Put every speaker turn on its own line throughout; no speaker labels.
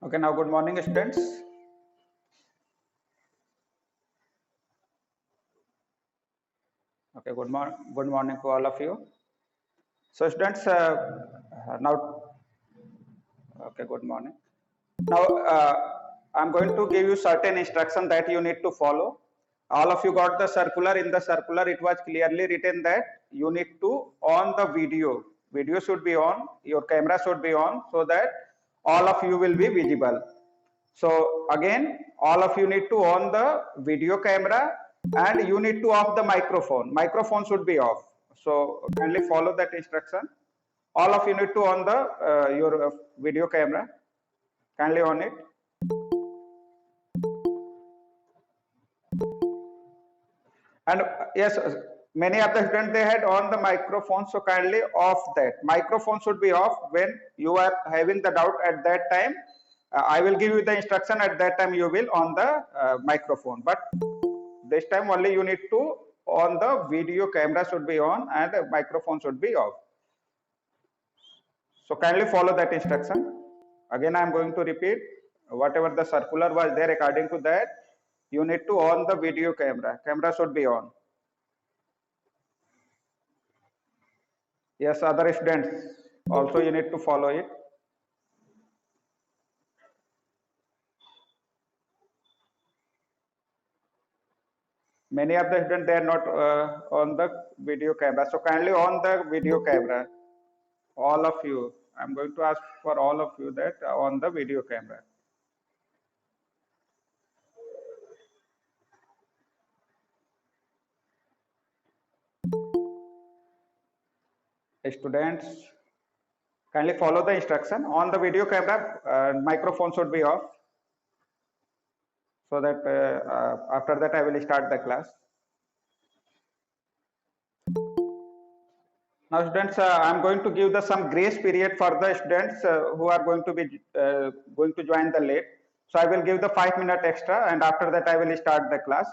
Okay, now good morning, students. Okay, good morning to all of you. So, students, now, okay, good morning. Now, I'm going to give you certain instruction that you need to follow. All of you got the circular. In the circular, it was clearly written that you need to on the video. Video should be on. Your camera should be on so that all of you will be visible. So again, all of you need to on the video camera and you need to off the microphone. Microphone should be off. So kindly follow that instruction. All of you need to on the your video camera. Kindly on it. And yes, many of the students they had on the microphone. So kindly off that. Microphone should be off when you are having the doubt at that time. I will give you the instruction at that time. You will on the microphone, but this time only you need to on the video camera should be on and the microphone should be off. So kindly follow that instruction. Again, I am going to repeat whatever the circular was there. According to that, you need to on the video camera. Camera should be on. Yes, other students also you need to follow it. Many of the students they are not on the video camera. So kindly on the video camera. All of you. I'm going to ask for all of you that on the video camera. Students, kindly follow the instruction. On the video camera, microphone should be off. So that after that I will start the class. Now students, I'm going to give the some grace period for the students who are going to be going to join the late. So I will give the 5 minute extra and after that I will start the class.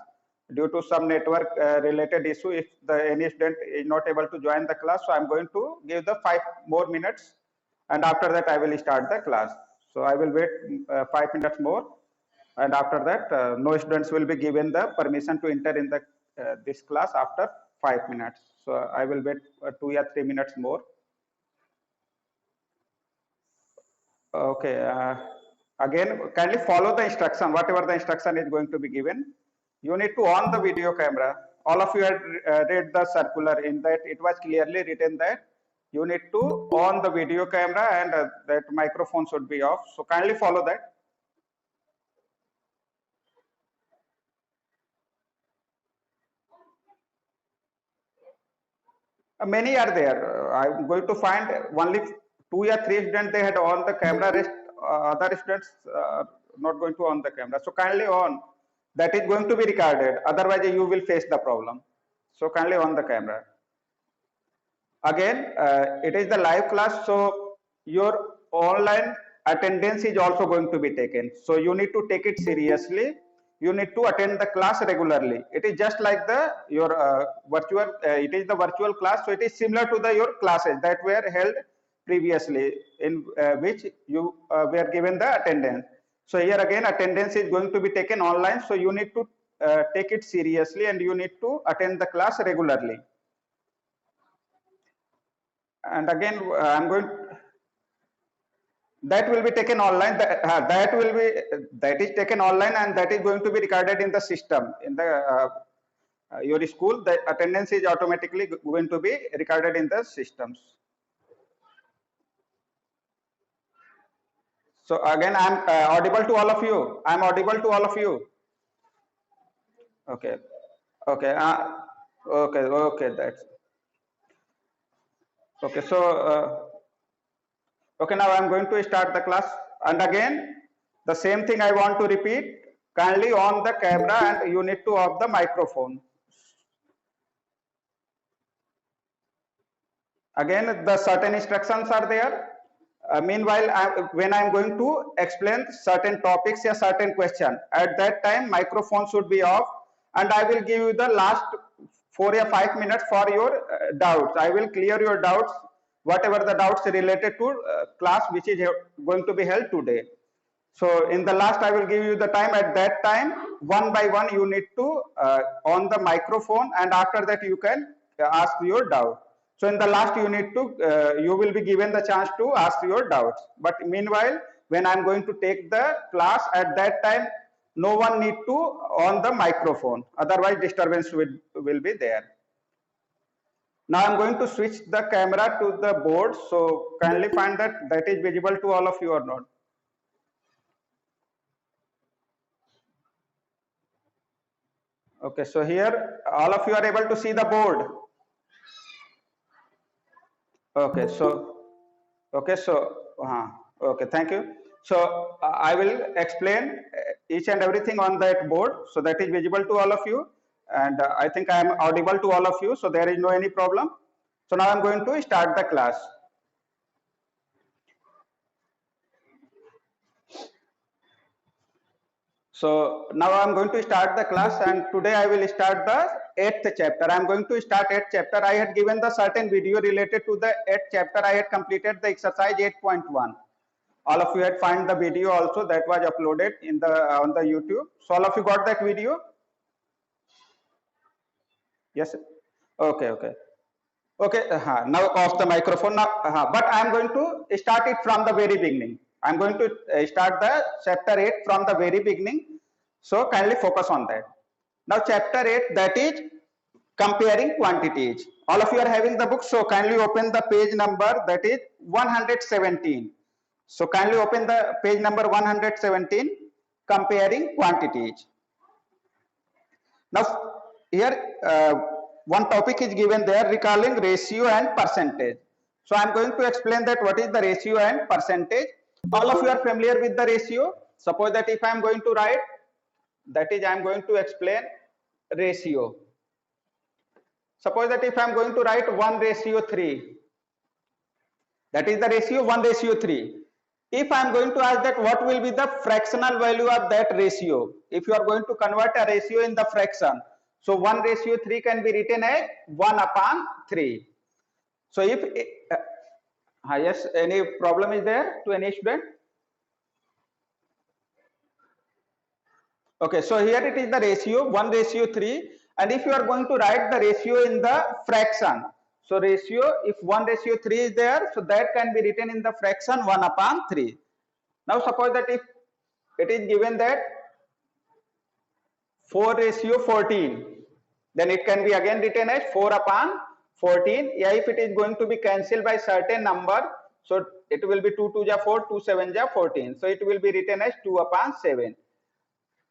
Due to some network related issue, if any student is not able to join the class, so I'm going to give the 5 more minutes and after that I will start the class. So I will wait 5 minutes more and after that no students will be given the permission to enter in the this class after 5 minutes. So I will wait 2 or 3 minutes more. Okay. Again, kindly follow the instruction. Whatever the instruction is going to be given, you need to on the video camera. All of you had read the circular. In that, it was clearly written that you need to on the video camera and that microphone should be off. So kindly follow that. Many are there. I'm going to find only 2 or 3 students they had on the camera. Rest other students not going to on the camera. So kindly on. That is going to be recorded. Otherwise, you will face the problem. So kindly on the camera. Again, it is the live class. So your online attendance is also going to be taken. So you need to take it seriously. You need to attend the class regularly. It is just like the your virtual. It is the virtual class, so it is similar to the your classes that were held previously, in which you were given the attendance. So here again, attendance is going to be taken online. So you need to take it seriously and you need to attend the class regularly. And again, I'm going that will be taken online. That is taken online and that is going to be recorded in the system in the your school. The attendance is automatically going to be recorded in the systems. So again, I'm audible to all of you. I'm audible to all of you. Okay. Okay. Okay. Okay. That's okay. So okay. Now I'm going to start the class. And again, the same thing I want to repeat. Kindly on the camera and you need to off the microphone. Again, the certain instructions are there. Meanwhile, when I'm going to explain certain topics or certain question, at that time microphone should be off and I will give you the last 4 or 5 minutes for your doubts. I will clear your doubts, whatever the doubts related to class which is going to be held today. So in the last, I will give you the time. At that time, one by one, you need to on the microphone, and after that, you can ask your doubt. So in the last, you need to you will be given the chance to ask your doubts. But meanwhile, when I'm going to take the class, at that time, no one need to on the microphone. Otherwise, disturbance will be there. Now I'm going to switch the camera to the board. So kindly find that is visible to all of you or not. Okay, so here all of you are able to see the board. Okay, so okay, thank you. So I will explain each and everything on that board, so that is visible to all of you, and I think I am audible to all of you, so there is no any problem. So now I'm going to start the class. So now I'm going to start the class, and today I will start the 8th chapter. I'm going to start 8th chapter. I had given the certain video related to the 8th chapter. I had completed the exercise 8.1. All of you had find the video also that was uploaded in the on the YouTube. So all of you got that video? Yes. Okay. Okay. Now off the microphone now. But I am going to start it from the very beginning. I am going to start the chapter 8 from the very beginning. So kindly focus on that. Now chapter 8, that is comparing quantities. All of you are having the book, so kindly open the page number, that is 117. So kindly open the page number 117, comparing quantities. Now here one topic is given there, recalling ratio and percentage. So I am going to explain that what is the ratio and percentage. All of you are familiar with the ratio. Suppose that if I am going to write, that is I am going to explain ratio. Suppose that if I am going to write 1:3, that is the ratio 1:3. If I am going to ask that what will be the fractional value of that ratio, if you are going to convert a ratio in the fraction, so 1:3 can be written as 1/3. So if yes, any problem is there to any student? Okay, so here it is the ratio 1:3, and if you are going to write the ratio in the fraction, so ratio, if 1:3 is there, so that can be written in the fraction 1/3. Now suppose that if it is given that 4:14, then it can be again written as 4/14. Yeah, if it is going to be cancelled by certain number, so it will be 2 2 ja 4, 2 7 ja 14. So it will be written as 2/7.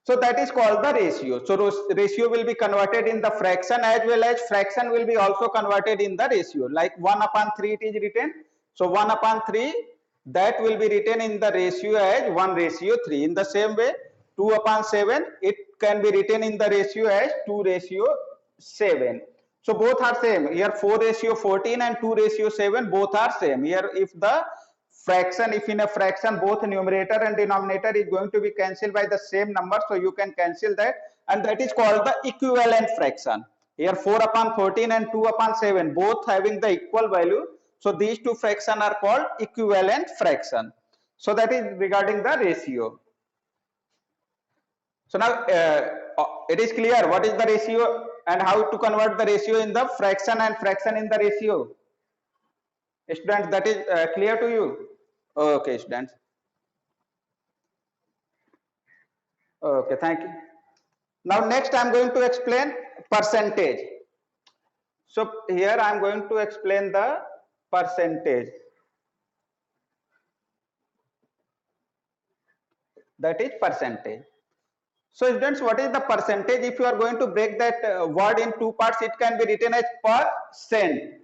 So that is called the ratio. So ratio will be converted in the fraction, as well as fraction will be also converted in the ratio. Like 1/3 it is written. So 1/3 that will be written in the ratio as 1:3. In the same way, 2/7 it can be written in the ratio as 2:7. So both are same. Here 4:14 and 2:7 both are same. Here if the fraction, if in a fraction both numerator and denominator is going to be cancelled by the same number, so you can cancel that, and that is called the equivalent fraction. Here 4/14 and 2/7 both having the equal value, so these two fractions are called equivalent fraction. So that is regarding the ratio. So now it is clear what is the ratio and how to convert the ratio in the fraction and fraction in the ratio. Students, that is clear to you? Okay, students. Okay, thank you. Now next I am going to explain percentage. So here I am going to explain the percentage. That is percentage. So students, what is the percentage? If you are going to break that word in two parts, it can be written as percent.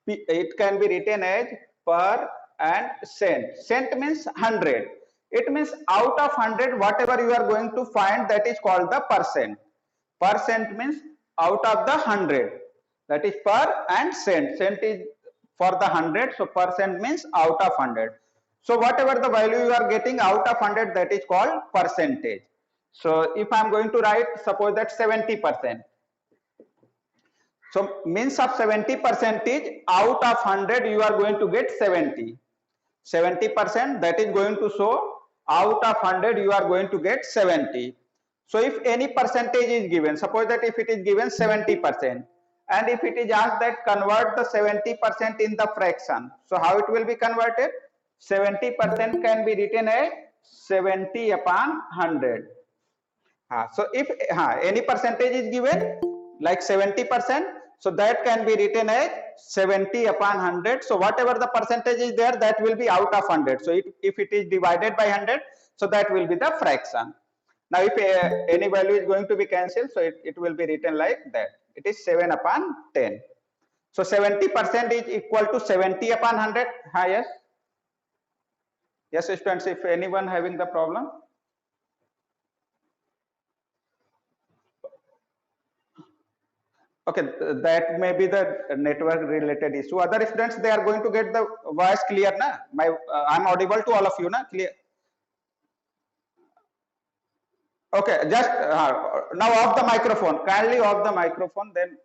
It can be written as per and cent. Cent means 100. It means out of 100, whatever you are going to find, that is called the percent. Percent means out of the 100. That is per and cent. Cent is for the 100, so percent means out of 100. So whatever the value you are getting out of 100, that is called percentage. So if I am going to write, suppose that 70%. So means of 70% is out of 100 you are going to get 70. 70%, that is going to show out of 100 you are going to get 70. So if any percentage is given, suppose that if it is given 70%, and if it is asked that convert the 70% in the fraction, so how it will be converted? 70% can be written as 70 upon 100. So if any percentage is given like 70%, so that can be written as 70 upon 100. So whatever the percentage is there, that will be out of 100. So if it is divided by 100, so that will be the fraction. Now if any value is going to be cancelled, so it will be written like that. It is 7 upon 10. So 70% is equal to 70 upon 100. Yes. Yes, students, if anyone having the problem. Okay, that may be the network related issue. Other students, they are going to get the voice clear, na? I'm audible to all of you, na? Clear? Okay, just now off the microphone. Kindly off the microphone. Then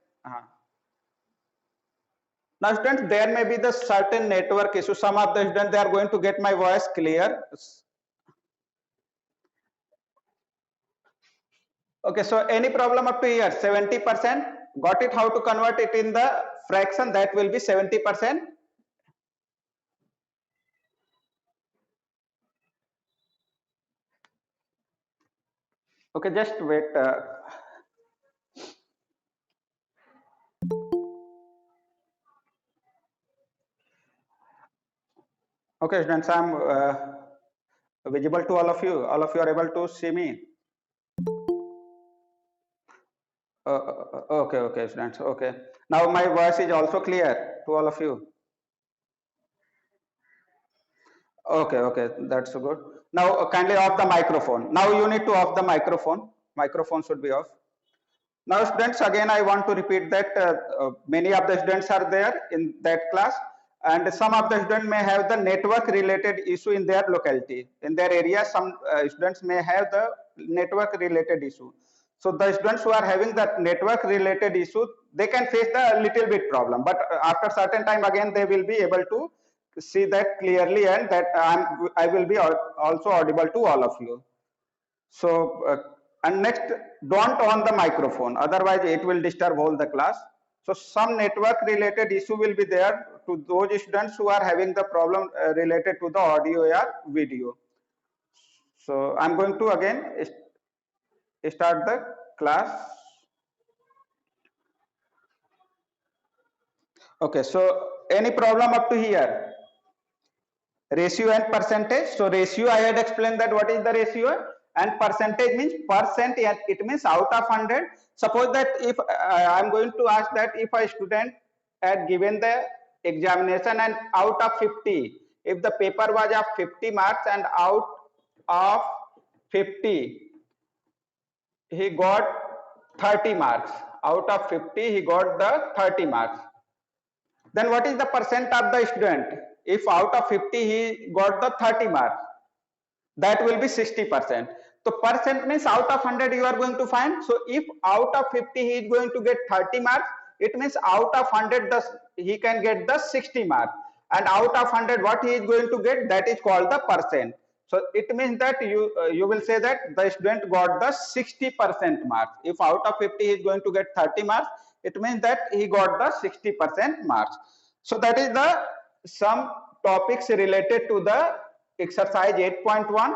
now, students, there may be the certain network issue. Some of the students, they are going to get my voice clear. Okay, so any problem up to here? 70%. Got it? How to convert it in the fraction? That will be 70%. Okay, just wait. Okay, students, I'm visible to all of you. All of you are able to see me. Okay, okay, students. Okay. Now my voice is also clear to all of you. Okay, okay, that's good. Now kindly off the microphone. Now you need to off the microphone. Microphone should be off. Now students, again I want to repeat that many of the students are there in that class, and some of the students may have the network related issue in their locality. In their area, some students may have the network related issue. So the students who are having that network related issue, they can face the little bit problem, but after certain time again they will be able to see that clearly, and that I will be also audible to all of you. So and next, don't on the microphone, otherwise it will disturb all the class. So some network related issue will be there to those students who are having the problem related to the audio or video. So I'm going to again start the class. Okay, so any problem up to here? Ratio and percentage. So ratio, I had explained that what is the ratio, and percentage means percent, it means out of 100. Suppose that if I'm going to ask that if a student had given the examination and out of 50, if the paper was of 50 marks and out of 50 he got 30 marks, out of 50 he got the 30 marks, then what is the percent of the student? If out of 50 he got the 30 marks, that will be 60%. So percent means out of 100 you are going to find. So if out of 50 he is going to get 30 marks, it means out of 100 he can get the 60 marks, and out of 100 what he is going to get, that is called the percent. So it means that you will say that the student got the 60% marks. If out of 50 he is going to get 30 marks, it means that he got the 60% marks. So that is the some topics related to the exercise 8.1.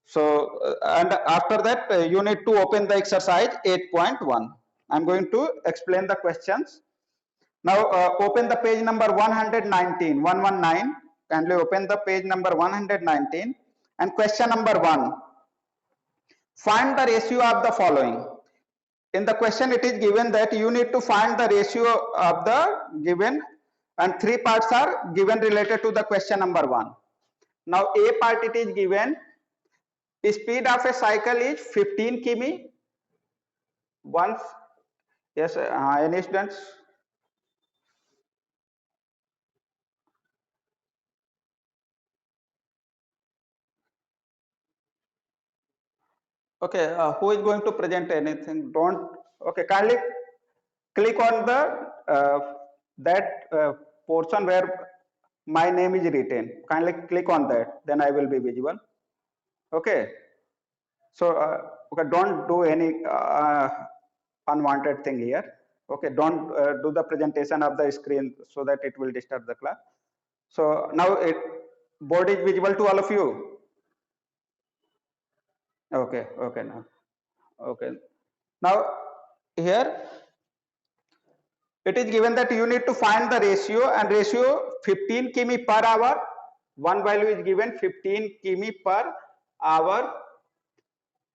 So and after that you need to open the exercise 8.1. I'm going to explain the questions. Now open the page number 119, 119. Kindly open the page number 119, and question number 1. Find the ratio of the following. In the question it is given that you need to find the ratio of the given, and 3 parts are given related to the question number 1. Now A part, it is given speed of a cycle is 15 km. Once, yes, any students? Okay, who is going to present anything? Don't. Okay, kindly click on the that portion where my name is written. Kindly click on that, then I will be visible. Okay. So okay, don't do any unwanted thing here. Okay, don't do the presentation of the screen so that it will disturb the class. So now board is visible to all of you. Okay, okay now. Okay. Now here it is given that you need to find the ratio, and ratio 15 km per hour. One value is given 15 km per hour,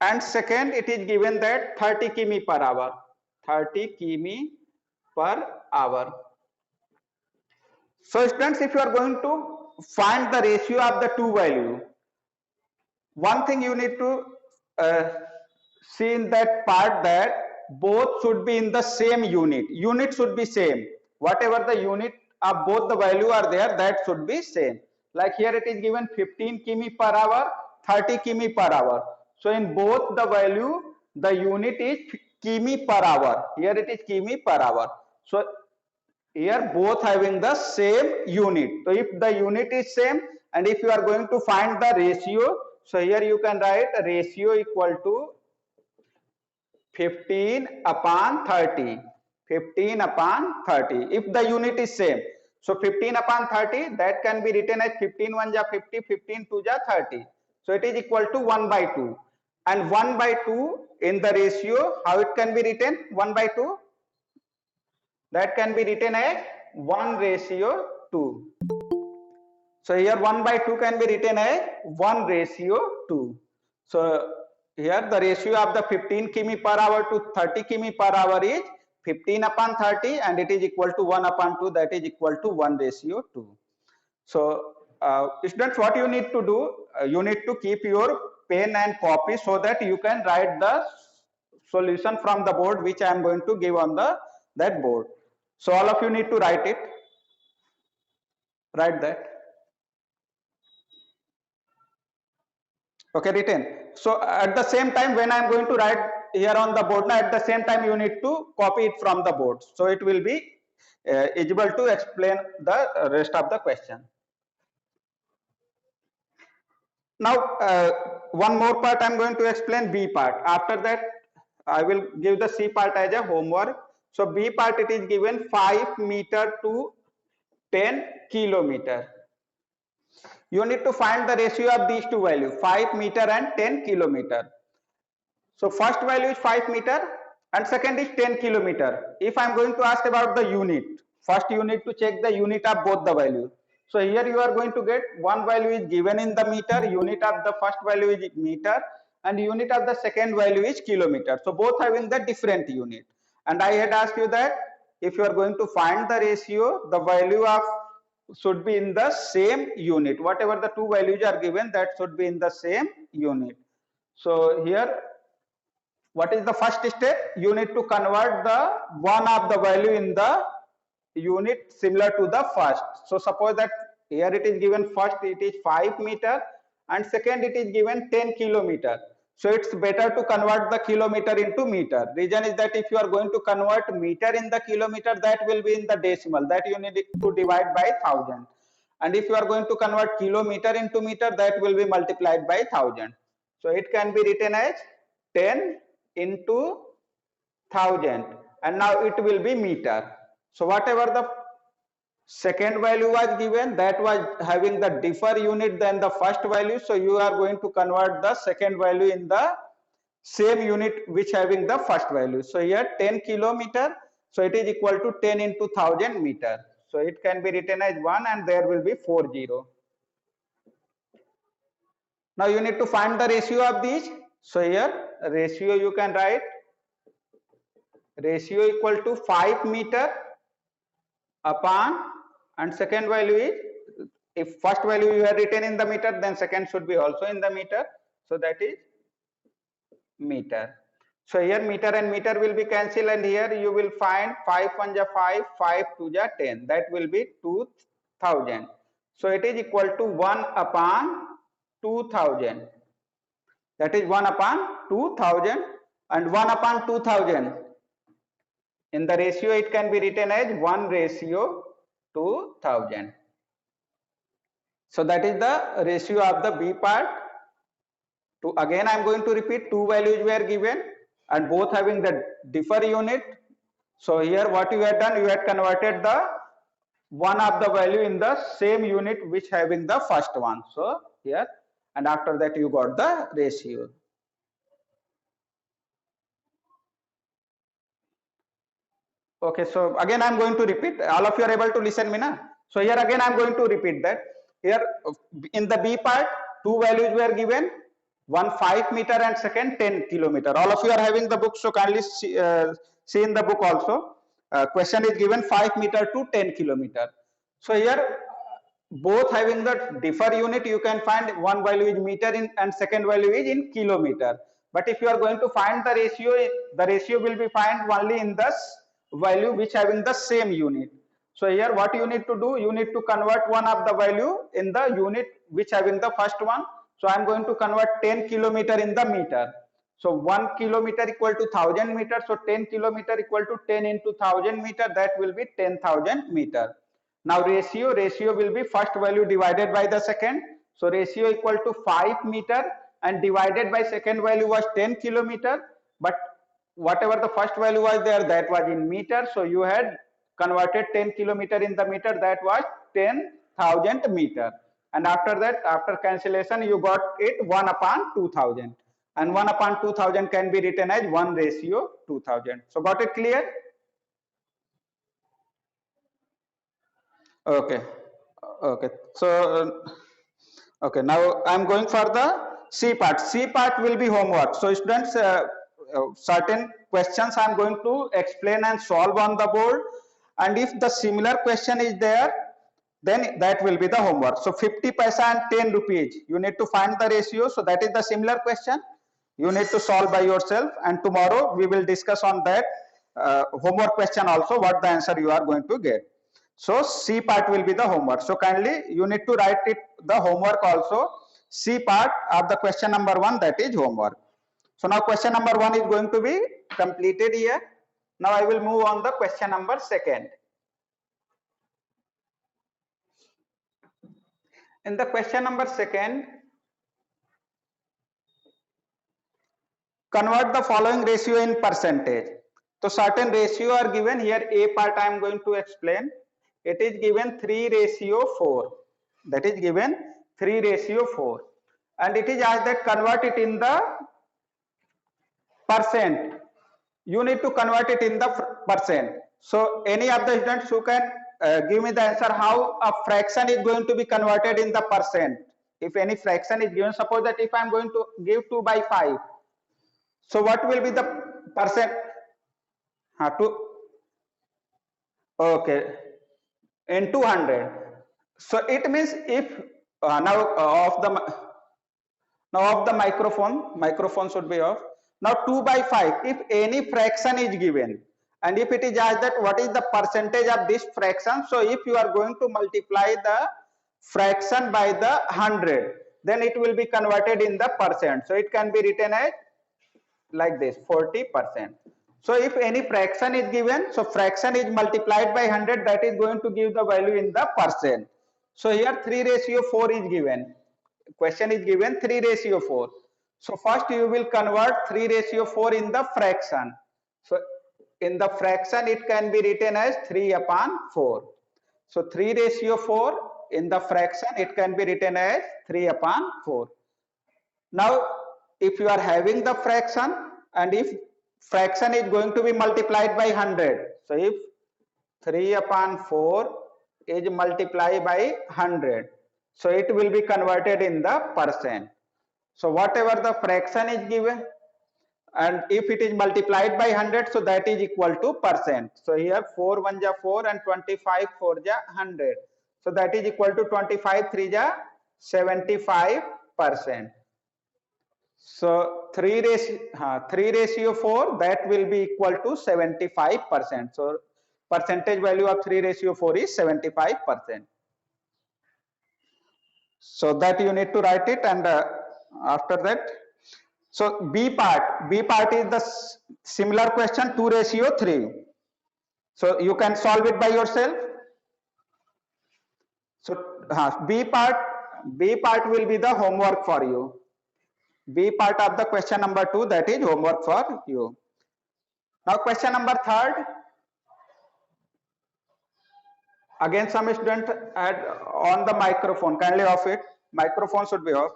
and second it is given that 30 km per hour. 30 km per hour. So students, if you are going to find the ratio of the two value, one thing you need to uh, see in that part that both should be in the same unit. Unit should be same. Whatever the unit of both the value are there, that should be same. Like here it is given 15 km per hour, 30 km per hour. So in both the value, the unit is km per hour. Here it is km per hour. So here both having the same unit. So if the unit is same, and if you are going to find the ratio, so here you can write ratio equal to 15 upon 30. 15 upon 30 if the unit is same. So 15 upon 30, that can be written as 15 1 ja 50, 15 2 ja 30. So it is equal to 1 by 2. And 1 by 2 in the ratio, how it can be written? 1 by 2, that can be written as 1 ratio 2. So here 1 by 2 can be written as 1 ratio 2. So here the ratio of the 15 km per hour to 30 km per hour is 15 upon 30, and it is equal to 1 upon 2, that is equal to 1 ratio 2. So students, what you need to do, you need to keep your pen and copy so that you can write the solution from the board which I am going to give on the that board. So all of you need to write it. Write that. Okay, written. So at the same time, when I am going to write here on the board, now at the same time you need to copy it from the board. So it will be able to explain the rest of the question. Now one more part I am going to explain, B part. After that I will give the C part as a homework. So B part, it is given 5 meter to 10 kilometer. You need to find the ratio of these two values, 5 meter and 10 kilometer. So first value is 5 meter and second is 10 kilometer. If I am going to ask about the unit, first you need to check the unit of both the values. So here you are going to get one value is given in the meter, unit of the first value is meter, and unit of the second value is kilometer. So both having the different unit. And I had asked you that if you are going to find the ratio, the value of should be in the same unit. Whatever the two values are given, that should be in the same unit. So here, what is the first step? You need to convert the one of the value in the unit similar to the first. So suppose that here it is given first it is 5 meter and second it is given 10 kilometer. So it's better to convert the kilometer into meter. Reason is that if you are going to convert meter in the kilometer, that will be in the decimal, that you need to divide by 1000. And if you are going to convert kilometer into meter, that will be multiplied by 1000. So it can be written as 10 into 1000, and now it will be meter. So whatever the second value was given, that was having the differ unit than the first value, so you are going to convert the second value in the same unit which having the first value. So here 10 kilometer, so it is equal to 10 into 1000 meter. So it can be written as 1 and there will be 40. Now you need to find the ratio of these. So here ratio you can write ratio equal to 5 meter upon, and second value is, if first value you have written in the meter, then second should be also in the meter, so that is meter. So here meter and meter will be cancelled, and here you will find 5 1 ja 5, 5 2 ja 10, that will be 2000. So it is equal to 1 upon 2000, that is 1 upon 2000, and 1 upon 2000 in the ratio it can be written as 1 ratio to 1000. So that is the ratio of the B part. again I am going to repeat, two values were given and both having the differ unit. So here what you had done, you had converted the one of the value in the same unit which having the first one. So here, and after that you got the ratio. Okay, so again I am going to repeat. All of you are able to listen me now. So here again I am going to repeat that. Here in the B part, two values were given, one 5 meter and second 10 kilometer. All of you are having the book, so kindly see in the book also. Question is given 5 meter to 10 kilometer. So here both having the differ unit, you can find one value is meter in and second value is in kilometer. But if you are going to find the ratio will be found only in the value which having the same unit. So here what you need to do, you need to convert one of the value in the unit which having the first one. So I am going to convert 10 kilometer in the meter. So 1 kilometer equal to 1000 meter. So 10 kilometer equal to 10 into 1000 meter, that will be 10,000 meter. Now ratio will be first value divided by the second. So ratio equal to 5 meter and divided by second value was 10 kilometer. But whatever the first value was there, that was in meter. So you had converted 10 kilometer in the meter, that was 10,000 meter. And after that, after cancellation, you got it 1 upon 2000. And 1 upon 2000 can be written as 1 ratio 2000. So got it clear? Okay. Okay. So, okay. Now I am going for the C part. C part will be homework. So students, certain questions I am going to explain and solve on the board. And if the similar question is there, then that will be the homework. So 50 paisa and 10 rupees, you need to find the ratio. So that is the similar question. You need to solve by yourself, and tomorrow we will discuss on that homework question also, what the answer you are going to get. So C part will be the homework. So kindly you need to write it the homework also. C part of the question number 1, that is homework. So now question number 1 is going to be completed here. Now I will move on the question number 2. In the question number 2, convert the following ratio in percentage. So certain ratio are given here. A part I am going to explain. It is given 3:4. That is given 3:4. And it is asked that convert it in the percent. You need to convert it in the percent. So any of the students who can give me the answer how a fraction is going to be converted in the percent. If any fraction is given, suppose that if I am going to give 2 by 5. So what will be the percent? Okay, in 200. So it means if now of the microphone should be off. Now 2 by 5, if any fraction is given and if it is asked that what is the percentage of this fraction, so if you are going to multiply the fraction by the 100, then it will be converted in the percent. So it can be written as like this, 40%. So if any fraction is given, so fraction is multiplied by 100, that is going to give the value in the percent. So here 3:4 is given. Question is given 3:4. So first you will convert 3:4 in the fraction. So in the fraction it can be written as 3/4. So 3:4 in the fraction it can be written as 3/4. Now if you are having the fraction and if fraction is going to be multiplied by 100, so if 3/4 is multiplied by 100, so it will be converted in the percent. So whatever the fraction is given and if it is multiplied by 100, so that is equal to percent. So here 4 1 ja 4 and 25 4 ja 100. So that is equal to 25 3 ja 75%. So 3:4, that will be equal to 75%. So percentage value of 3:4 is 75%. So that you need to write it, and after that, so B part is the similar question 2:3. So you can solve it by yourself. So B part will be the homework for you. B part of the question number 2, that is homework for you. Now question number 3. Again some student had on the microphone, kindly off it. Microphone should be off.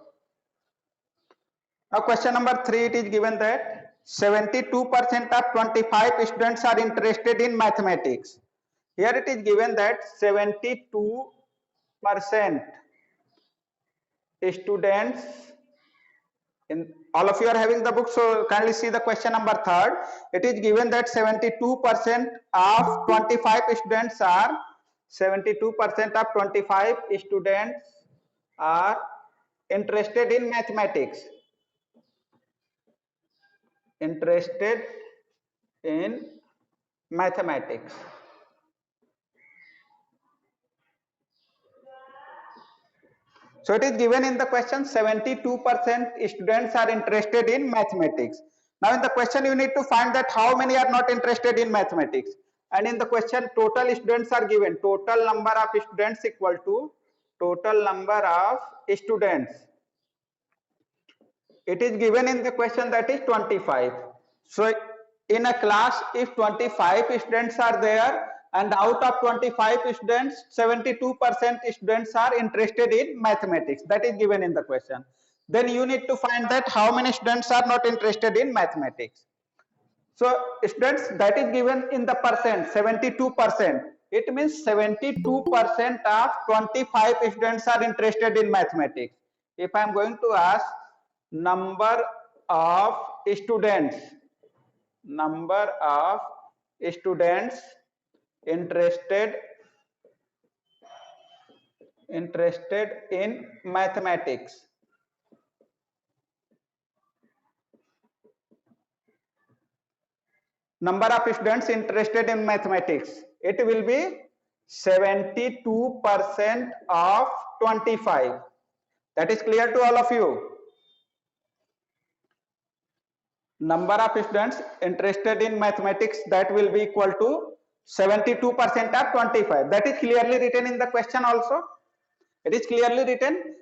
Now question number 3, it is given that 72% of 25 students are interested in mathematics. Here it is given that 72% students, in all of you are having the book, so kindly see the question number 3. It is given that 72% of 25 students are 72% of 25 students are interested in mathematics. Interested in mathematics. So it is given in the question 72% students are interested in mathematics. Now in the question you need to find that how many are not interested in mathematics. And in the question total students are given. Total number of students equal to total number of students. It is given in the question, that is 25. So in a class, if 25 students are there, and out of 25 students, 72% students are interested in mathematics. That is given in the question. Then you need to find that how many students are not interested in mathematics. So students, that is given in the percent, 72%. It means 72% of 25 students are interested in mathematics. If I am going to ask number of students interested in mathematics, number of students interested in mathematics, it will be 72% of 25. That is clear to all of you. Number of students interested in mathematics, that will be equal to 72% of 25. That is clearly written in the question also. It is clearly written.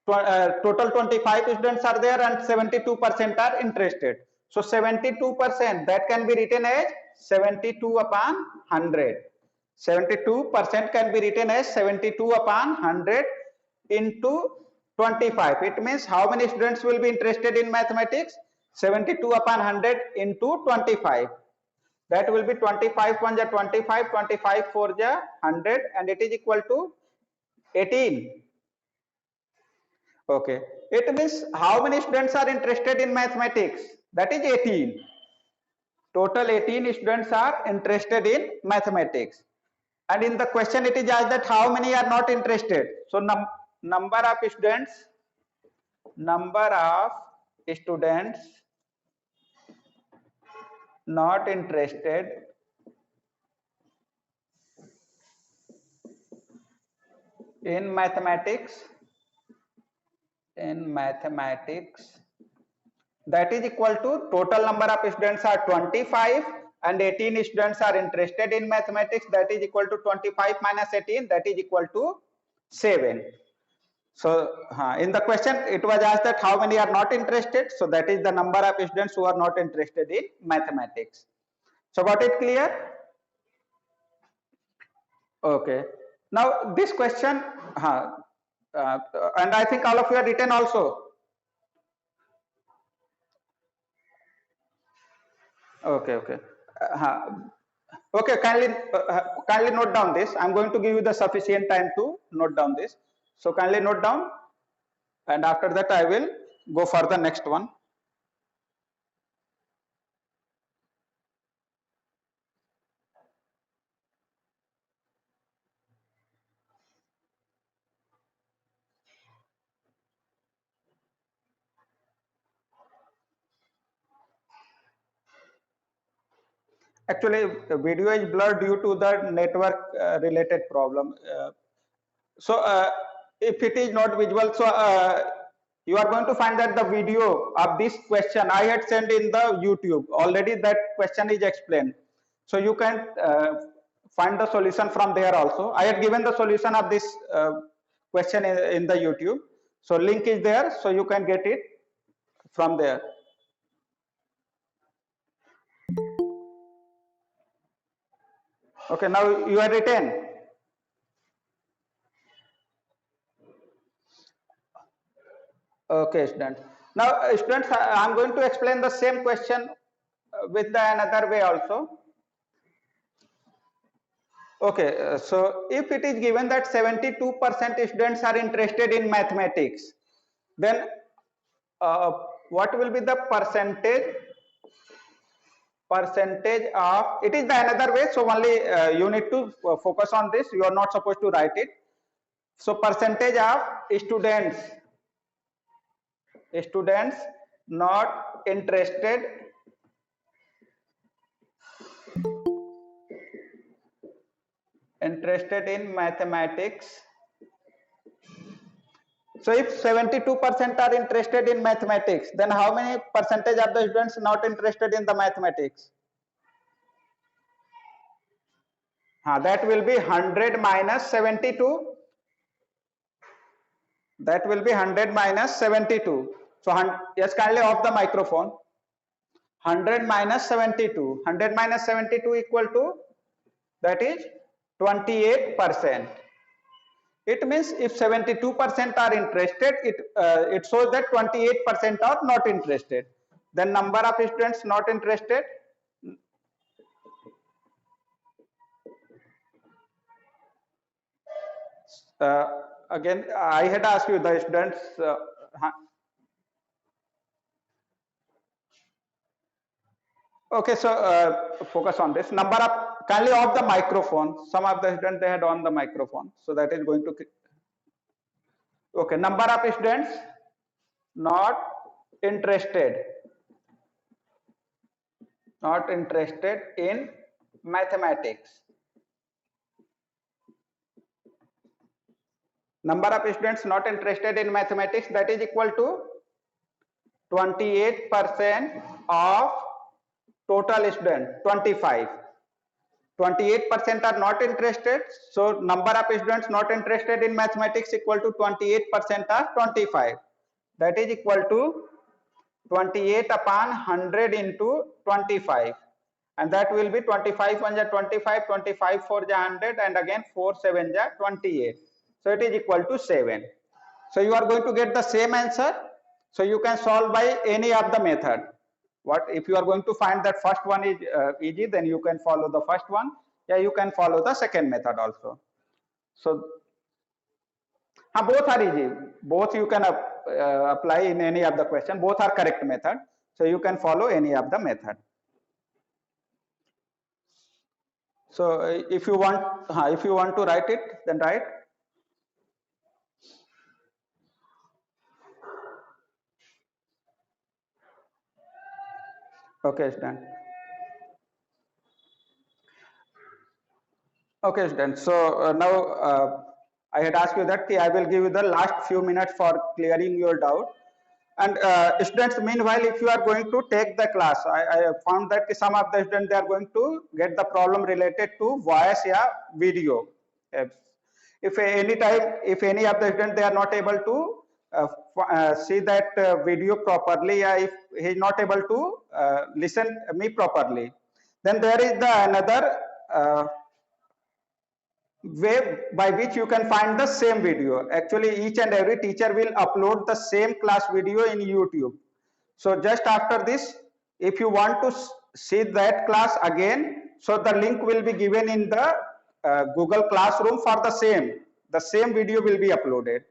Total 25 students are there and 72% are interested. So 72%, that can be written as 72 upon 100. 72% can be written as 72 upon 100 into 25. It means how many students will be interested in mathematics? 72 upon 100 into 25. That will be 25 1 ja 25, 25 4 ja 100, and it is equal to 18. Okay. It means how many students are interested in mathematics? That is 18. Total 18 students are interested in mathematics. And in the question it is asked that how many are not interested. So number of students not interested in mathematics, that is equal to total number of students are 25 and 18 students are interested in mathematics, that is equal to 25 minus 18, that is equal to 7. So in the question it was asked that how many are not interested, so that is the number of students who are not interested in mathematics. So got it clear? Okay. Now this question, and I think all of you are written also. Okay. Okay, kindly note down this. I'm going to give you the sufficient time to note down this. So kindly note down, and after that I will go for the next one. Actually, the video is blurred due to the network related problem. So if it is not visible, so you are going to find that the video of this question I had sent in the YouTube already. That question is explained, so you can find the solution from there also. I had given the solution of this question in the YouTube, so link is there, so you can get it. from there. Okay, now you are written. Okay, students. Now, students, I am going to explain the same question with the another way also. Okay, so if it is given that 72% students are interested in mathematics, then what will be the percentage of, it is the another way, so only you need to focus on this, you are not supposed to write it. So percentage of students not interested in mathematics. So if 72% are interested in mathematics, then how many percentage of the students not interested in the mathematics? That will be 100 minus 72. That will be 100 minus 72. So yes, kindly off the microphone. 100 minus 72. 100 minus 72 equal to, that is 28%. It means if 72% are interested, it shows that 28% are not interested. Then number of students not interested, again I had asked you the students. Okay, so focus on this. Number of, kindly off the microphone. Some of the students, they had on the microphone, so that is going to. Okay, number of students not interested in mathematics. Number of students not interested in mathematics, that is equal to 28% of total students. 28% are not interested, so number of students not interested in mathematics equal to 28% of 25, that is equal to 28 upon 100 into 25, and that will be 25 1 ja 25, 25 4 ja 100, and again 4 7 ja 28, so it is equal to 7. So you are going to get the same answer, so you can solve by any of the method. What if you are going to find that first one is easy, then you can follow the first one. Yeah, you can follow the second method also. So both are easy, both you can apply in any of the question, both are correct method, so you can follow any of the method. So if you want to write it, then write. Okay, student. Okay, student. So now I had asked you that I will give you the last few minutes for clearing your doubt. And students, meanwhile, if you are going to take the class, I found that some of the students, they are going to get the problem related to voice or video. If any of the students, they are not able to see that video properly, or if he is not able to listen me properly, then there is the another way by which you can find the same video. Actually, each and every teacher will upload the same class video in YouTube. So just after this, if you want to see that class again, so the link will be given in the Google Classroom for the same video will be uploaded.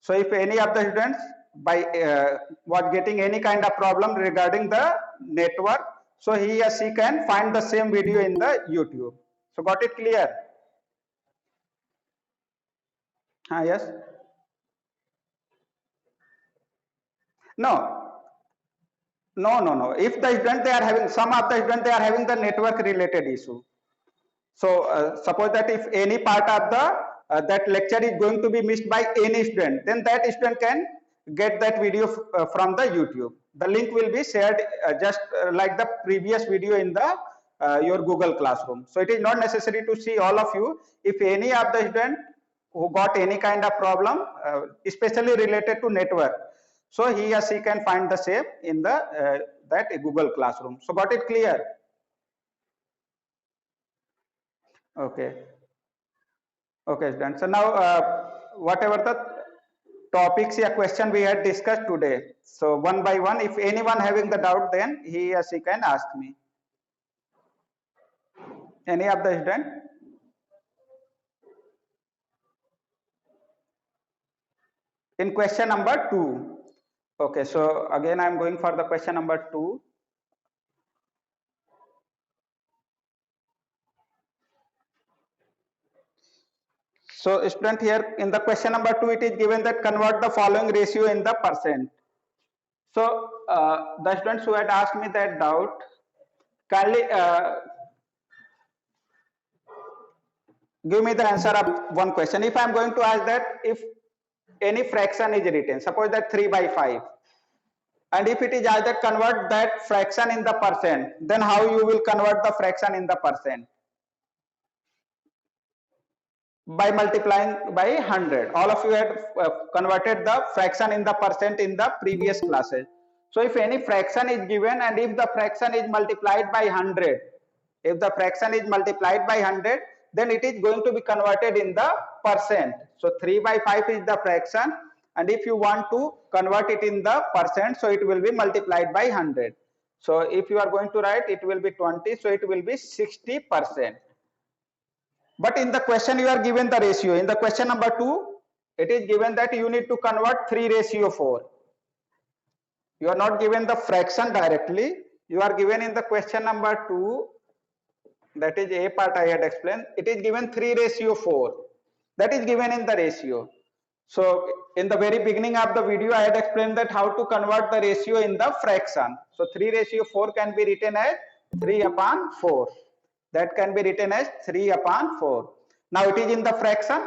So if any of the students by was getting any kind of problem regarding the network, so he or she can find the same video in the YouTube. So got it clear? Yes. No. If the student, they are having, some of the student, they are having the network related issue. So suppose that if any part of the that lecture is going to be missed by any student, then that student can get that video from the YouTube. The link will be shared just like the previous video in the your Google Classroom. So it is not necessary to see all of you. If any of the student who got any kind of problem, especially related to network, So he or she can find the shape in the that Google Classroom. So got it clear? Okay. Okay, done. So now whatever the topics or question we had discussed today, so one by one, if anyone having the doubt, then he or she can ask me. Any of the student? In question number 2. Okay, so again I am going for the question number 2. So student, here in the question number 2, it is given that convert the following ratio in the percent. So the students who had asked me that doubt, kindly give me the answer of one question. If I am going to ask that if any fraction is written, suppose that 3 by 5, and if it is asked that convert that fraction in the percent, then how you will convert the fraction in the percent? By multiplying by 100. All of you had converted the fraction in the percent in the previous classes. So if any fraction is given and if the fraction is multiplied by 100, if the fraction is multiplied by 100, then it is going to be converted in the percent. So 3 by 5 is the fraction, and if you want to convert it in the percent, so it will be multiplied by 100. So if you are going to write, it will be 20, so it will be 60%. But in the question you are given the ratio. In the question number 2, it is given that you need to convert 3:4. You are not given the fraction directly. You are given in the question number 2, that is A part I had explained. It is given 3:4. That is given in the ratio. So in the very beginning of the video, I had explained that how to convert the ratio in the fraction. So 3:4 can be written as 3/4. That can be written as 3/4. Now it is in the fraction.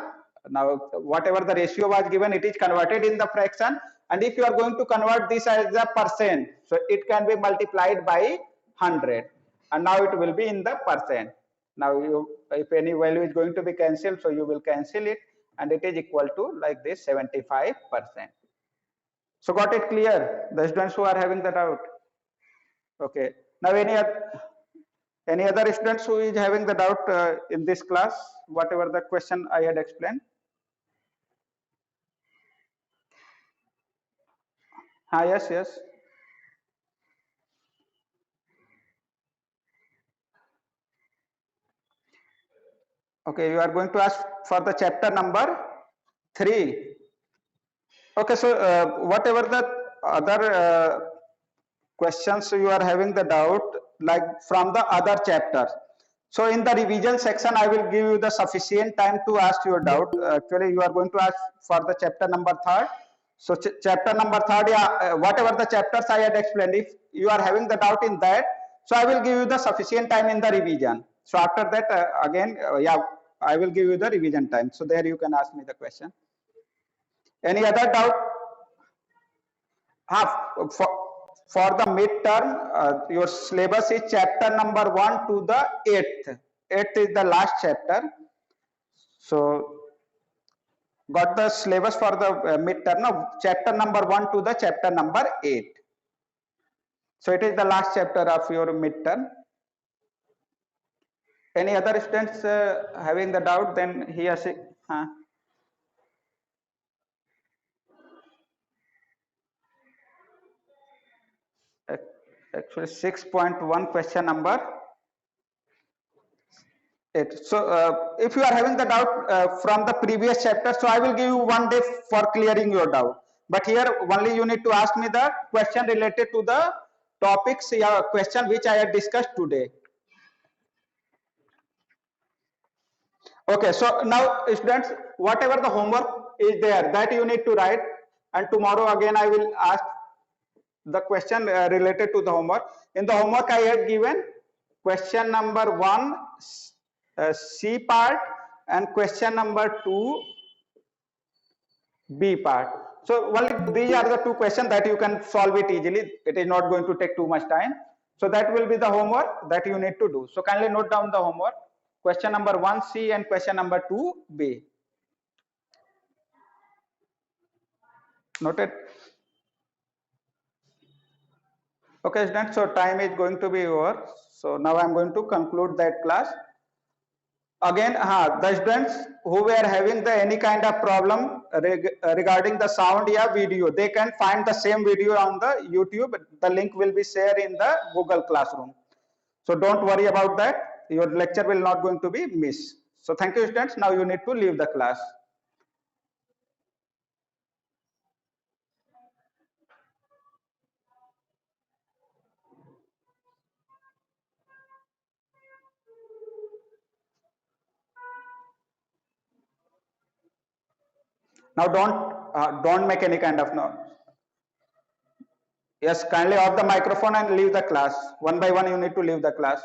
Now whatever the ratio was given, it is converted in the fraction. And if you are going to convert this as a percent, so it can be multiplied by 100. And now it will be in the percent. Now if any value is going to be cancelled, so you will cancel it, and it is equal to like this 75%. So got it clear? The students who are having the doubt. Okay. Now any other students who is having the doubt in this class, whatever the question I had explained? Yes, yes. Okay, you are going to ask for the chapter number 3. Okay, so whatever the other questions you are having the doubt, like from the other chapter. So in the revision section, I will give you the sufficient time to ask your doubt. Actually, you are going to ask for the chapter number 3. So chapter number 3, yeah, whatever the chapters I had explained, if you are having the doubt in that, so I will give you the sufficient time in the revision. So after that, again, yeah, I will give you the revision time. So there you can ask me the question. Any other doubt? For the midterm, your syllabus is chapter number 1 to the 8th. 8th is the last chapter. So got the syllabus for the midterm, no, chapter number 1 to the chapter number 8. So it is the last chapter of your midterm. Any other students having the doubt, then he or she. Actually 6.1 question number 8. So if you are having the doubt from the previous chapter, so I will give you 1 day for clearing your doubt. But here only you need to ask me the question related to the topics, question which I had discussed today. Okay, so now students, whatever the homework is there, that you need to write, and tomorrow again I will ask the question related to the homework. In the homework I had given question number 1 C part and question number 2 B part. So these are the 2 questions that you can solve it easily. It is not going to take too much time. So that will be the homework that you need to do. So kindly note down the homework. Question number 1 C and question number 2 B. Noted. Okay, students, so time is going to be over. So now I'm going to conclude that class. Again, the students who were having the any kind of problem regarding the sound or video, they can find the same video on the YouTube. The link will be shared in the Google Classroom. So don't worry about that. Your lecture will not going to be missed. So thank you, students. Now you need to leave the class. Now don't make any kind of noise. Yes, kindly off the microphone and leave the class. One by one, you need to leave the class.